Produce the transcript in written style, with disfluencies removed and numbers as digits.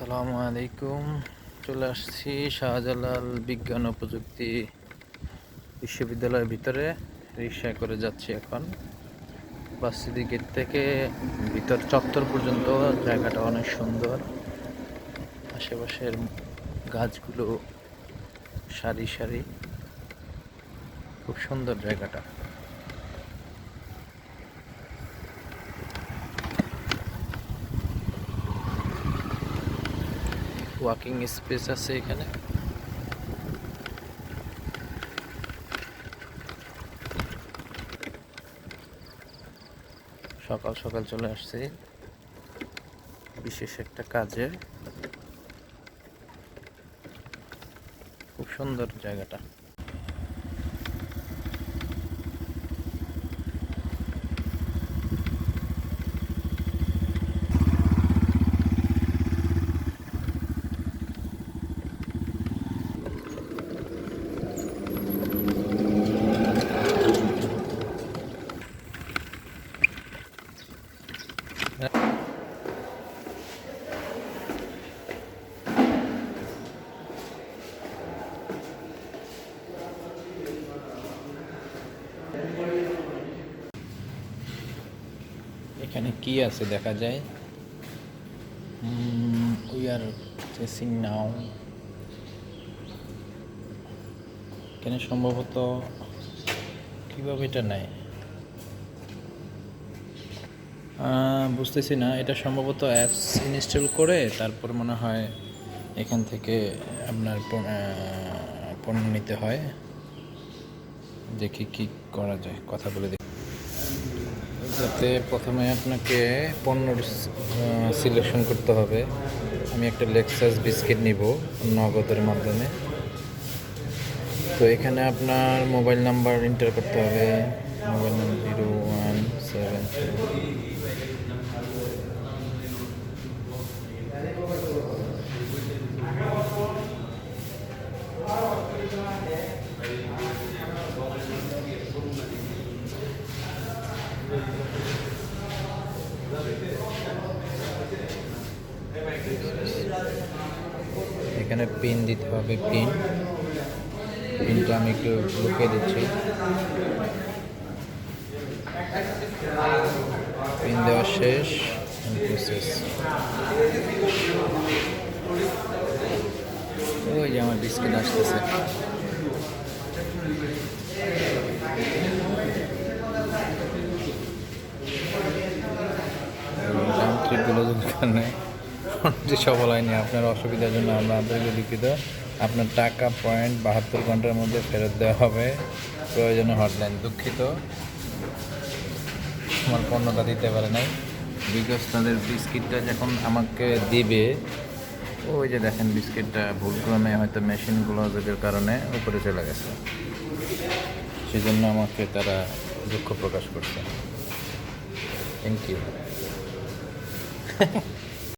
আসসালামু আলাইকুম। চলে আসছি শাহজালাল বিজ্ঞান ও প্রযুক্তি বিশ্ববিদ্যালয়ের ভিতরে। রিক্সায় করে যাচ্ছি এখন ভার্সিটি গেট থেকে ভিতর চত্বর পর্যন্ত। জায়গাটা অনেক সুন্দর, আশেপাশের গাছগুলো সারি সারি, খুব সুন্দর জায়গাটা। ওয়াকিং স্পেস আছে এখানে। সকাল সকাল চলে আসছি বিশেষ একটা কাজে। খুব সুন্দর জায়গাটা। এখানে কি আছে দেখা যায়। উই আর চেসিং নাও। এখানে সম্ভবত কিভাবে এটা নেয় বুঝতেছি না। এটা সম্ভবত অ্যাপস ইনস্টল করে তারপর মনে হয় এখান থেকে আপনার পণ্য নিতে হয়। দেখি কি করা যায়, কথা বলে দেখি। যাতে প্রথমে আপনাকে পণ্য সিলেকশন করতে হবে। আমি একটা লেক্সাস বিস্কিট নিব নগদের মাধ্যমে। তো এখানে আপনার মোবাইল নাম্বার এন্টার করতে হবে। Mobile number 0172। এখানে পিন দিতে হবে। পিনটা আমি একটু লুকিয়ে দিচ্ছি। পিন দেওয়া শেষ। ওই যে আমার বিস্কিট আসতেছে। যান্ত্রিকগুলো কারণে যে সফল হয়নি, আপনার অসুবিধার জন্য আমরা আপনাকে লিখিত। আপনার টাকা 72 ঘন্টার মধ্যে ফেরত দেওয়া হবে। প্রয়োজনে হটলাইন। দুঃখিত, আমার পণ্যটা দিতে পারে নাই। বিকজ তাদের বিস্কিটটা যখন আমাকে দিবে, ওই যে দেখেন বিস্কিটটা ভুলক্রমে হয়তো মেশিনগুলো যোগের কারণে উপরে চলে গেছে। সেজন্য আমাকে তারা দুঃখ প্রকাশ করছে। Thank you.